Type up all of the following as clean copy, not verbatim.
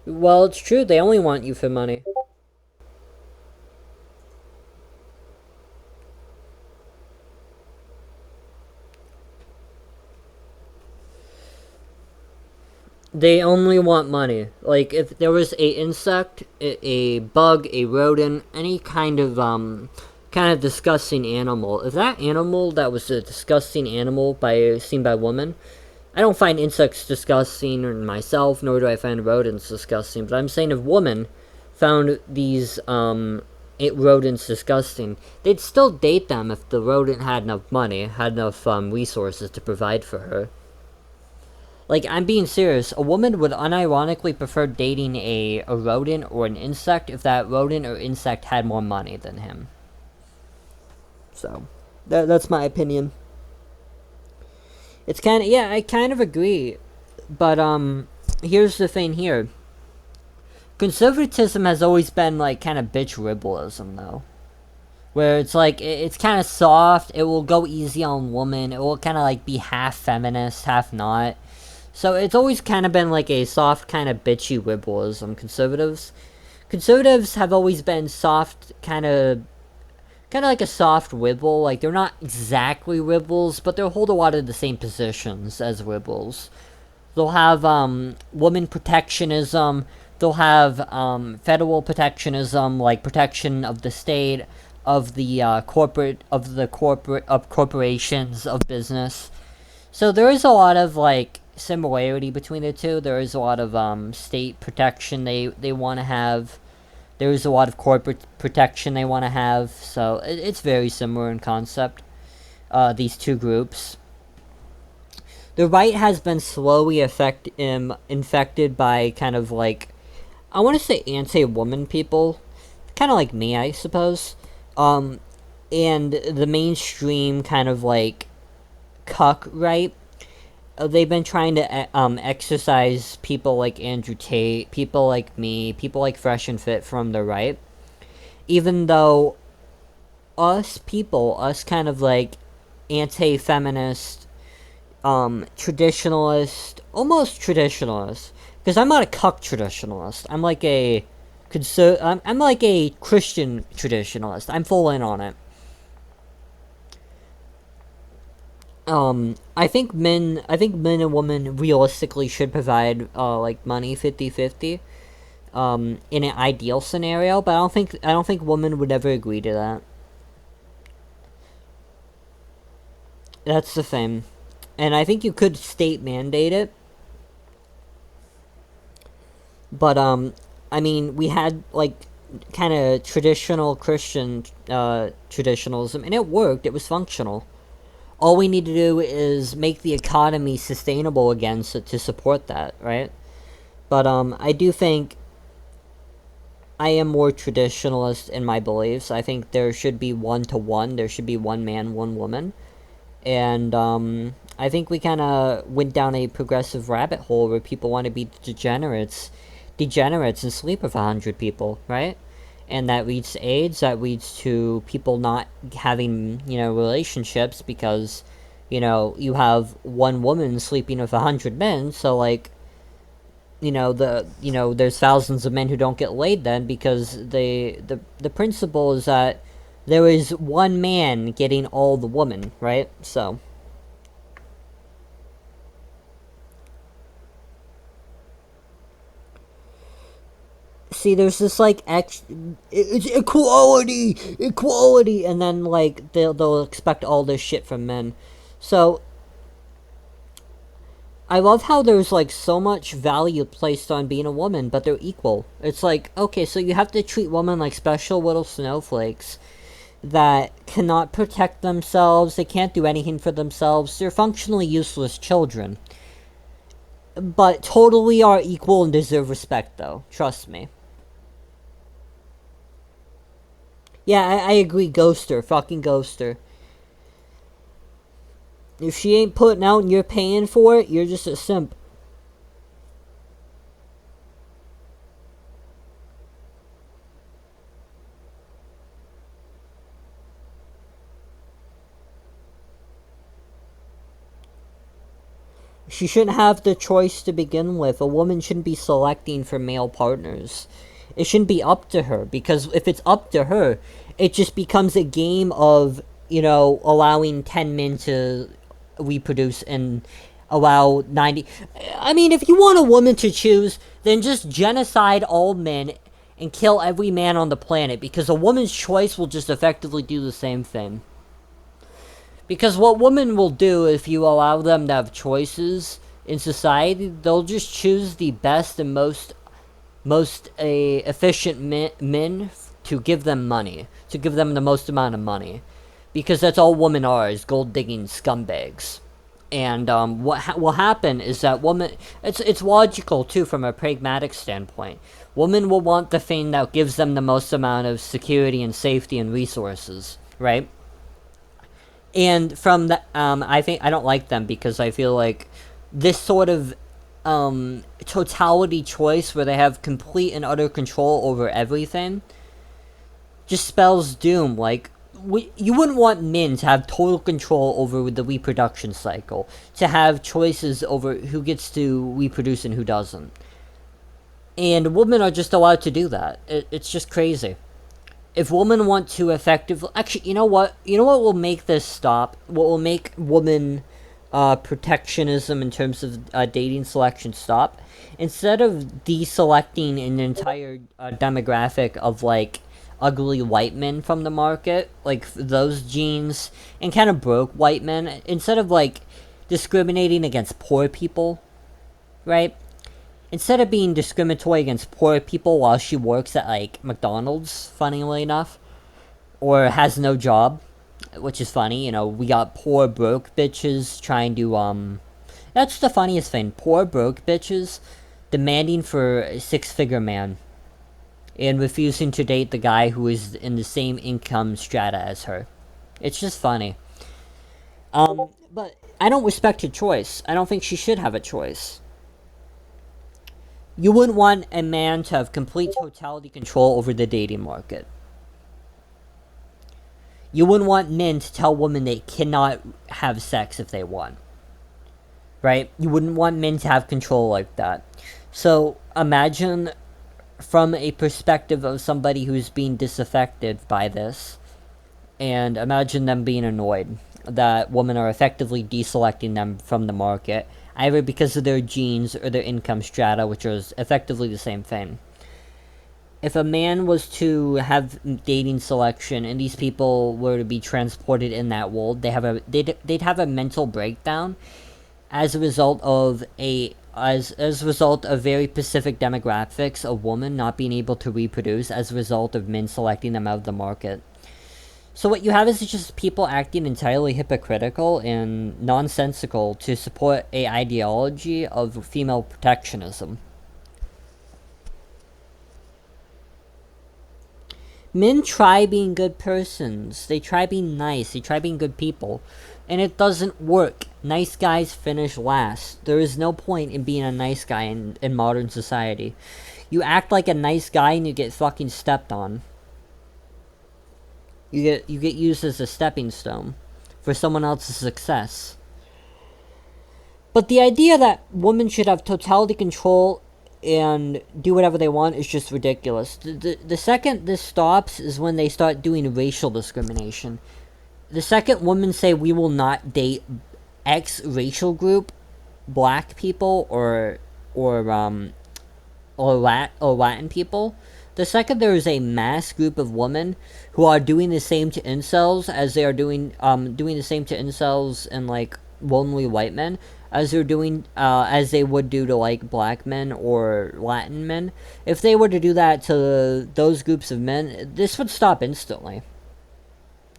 Well, it's true. They only want you for money. They only want money. Like if there was a insect, a bug, a rodent, any kind of disgusting animal. If that animal that was a disgusting animal by seen by women, I don't find insects disgusting or myself, nor do I find rodents disgusting. But I'm saying if women found these rodents disgusting, they'd still date them if the rodent had enough money, had enough resources to provide for her. Like, I'm being serious. A woman would unironically prefer dating a rodent or an insect if that rodent or insect had more money than him. So, that's my opinion. It's kind of, yeah, I kind of agree. But, here's the thing here. Conservatism has always been, like, kind of bitch liberalism, though. Where it's like, it's kind of soft, it will go easy on women, it will kind of, like, be half feminist, half not. So it's always kind of been like a soft kind of bitchy liberalism. Conservatives have always been soft kind of like a soft liberal. Like they're not exactly liberals, but they'll hold a lot of the same positions as liberals. They'll have woman protectionism. They'll have federal protectionism, like protection of the state, of the corporate of corporations, of business. So there is a lot of like similarity between the two. There is a lot of state protection they want to have. There is a lot of corporate protection they want to have. So it's very similar in concept. These two groups. The right has been slowly infected by kind of like I want to say anti-woman people, kind of like me, I suppose. Um, and the mainstream kind of like cuck right, they've been trying to exercise people like Andrew Tate, people like me, people like Fresh and Fit from the right. Even though us kind of like anti-feminist, traditionalist, almost traditionalist, because I'm not a cuck traditionalist. I'm like a I'm like a Christian traditionalist. I'm full in on it. I think men and women realistically should provide like money 50-50 in an ideal scenario, but I don't think women would ever agree to that. That's the thing. And I think you could state mandate it, but I mean, we had like kind of traditional Christian traditionalism and it worked. It was functional. All we need to do is make the economy sustainable again to support that, right? But I do think I am more traditionalist in my beliefs. I think there should be 1 to 1. There should be one man, one woman, and I think we kind of went down a progressive rabbit hole where people want to be degenerates, and sleep with 100 people, right? And that leads to AIDS. That leads to people not having relationships because you have one woman sleeping with 100 men. So like there's thousands of men who don't get laid then because the principle is that there is one man getting all the women, right? So see, there's this like it's equality, and then like they'll expect all this shit from men. So I love how there's like so much value placed on being a woman, but they're equal. It's like, okay, so you have to treat women like special little snowflakes that cannot protect themselves, they can't do anything for themselves, they're functionally useless children. But totally are equal and deserve respect, though. Trust me. Yeah, I agree, Ghoster. Fucking Ghoster. If she ain't putting out and you're paying for it, you're just a simp. She shouldn't have the choice to begin with. A woman shouldn't be selecting for male partners. It shouldn't be up to her, because if it's up to her, it just becomes a game of, allowing 10 men to reproduce and allow 90. I mean, if you want a woman to choose, then just genocide all men and kill every man on the planet, because a woman's choice will just effectively do the same thing. Because what women will do, if you allow them to have choices in society, they'll just choose the best and most efficient men to give them money, to give them the most amount of money, because that's all women are, is gold digging scumbags. And what will happen is that woman, it's logical too from a pragmatic standpoint. Women will want the thing that gives them the most amount of security and safety and resources, right? And from the, I think I don't like them because I feel like this sort of totality choice where they have complete and utter control over everything just spells doom. Like, you wouldn't want men to have total control over the reproduction cycle, to have choices over who gets to reproduce and who doesn't. And women are just allowed to do that. It's just crazy. If women want to effectively... Actually, you know what? You know what will make this stop? What will make woman protectionism in terms of dating selection stop? Instead of deselecting an entire demographic of, like, ugly white men from the market, like those genes, and kind of broke white men, instead of, like, discriminating against poor people, right? Instead of being discriminatory against poor people while she works at, like, McDonald's, funnily enough, or has no job, which is funny, we got poor broke bitches trying to, that's the funniest thing, poor broke bitches demanding for a six-figure man, and refusing to date the guy who is in the same income strata as her. It's just funny. But I don't respect her choice. I don't think she should have a choice. You wouldn't want a man to have complete totality control over the dating market. You wouldn't want men to tell women they cannot have sex if they want. Right? You wouldn't want men to have control like that. So, imagine from a perspective of somebody who's being disaffected by this, and imagine them being annoyed that women are effectively deselecting them from the market, either because of their genes or their income strata, which is effectively the same thing. If a man was to have dating selection and these people were to be transported in that world, they'd have a mental breakdown as a result of as a result of very specific demographics of women not being able to reproduce as a result of men selecting them out of the market. So what you have is just people acting entirely hypocritical and nonsensical to support a ideology of female protectionism. Men try being good persons. They try being nice. They try being good people. And it doesn't work. Nice guys finish last. There is no point in being a nice guy in modern society. You act like a nice guy and you get fucking stepped on. You get used as a stepping stone for someone else's success. But the idea that women should have totality control and do whatever they want is just ridiculous. The second this stops is when they start doing racial discrimination. The second women say we will not date X racial group, black people or Latin people, the second there is a mass group of women who are doing the same to incels as they are doing the same to incels and like lonely white men as they're doing as they would do to like black men or Latin men. If they were to do that to those groups of men, this would stop instantly.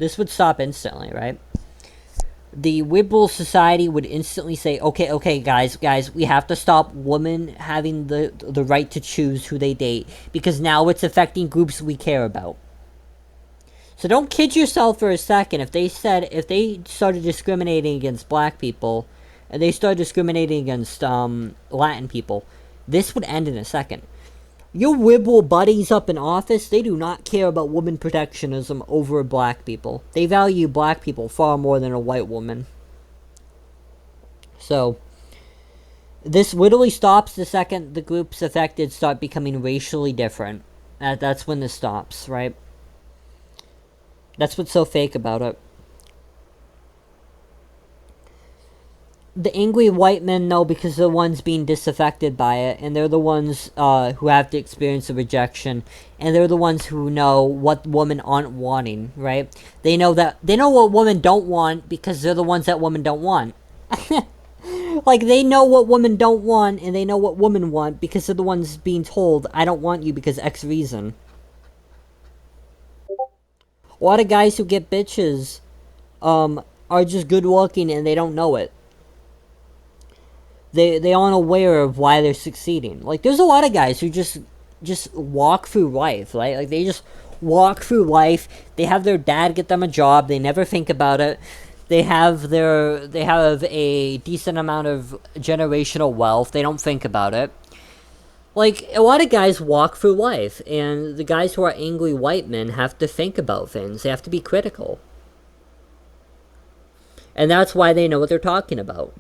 Right? The liberal society would instantly say, okay, guys, we have to stop women having the right to choose who they date, because now it's affecting groups we care about. So don't kid yourself for a second. If they started discriminating against black people, and they started discriminating against Latin people, this would end in a second. Your liberal buddies up in office, they do not care about woman protectionism over black people. They value black people far more than a white woman. So, This literally stops the second the groups affected start becoming racially different. That's when this stops, right? That's what's so fake about it. The angry white men know because they're the ones being disaffected by it, and they're the ones who have to experience the rejection, and they're the ones who know what women aren't wanting, right? They know what women don't want because they're the ones that women don't want. Like, they know what women don't want, and they know what women want because they're the ones being told, I don't want you because X reason. A lot of guys who get bitches are just good looking and they don't know it. They aren't aware of why they're succeeding. Like, there's a lot of guys who just walk through life, right? Like, they just walk through life. They have their dad get them a job. They never think about it. They have a decent amount of generational wealth. They don't think about it. Like, a lot of guys walk through life, and the guys who are angry white men have to think about things. They have to be critical. And that's why they know what they're talking about.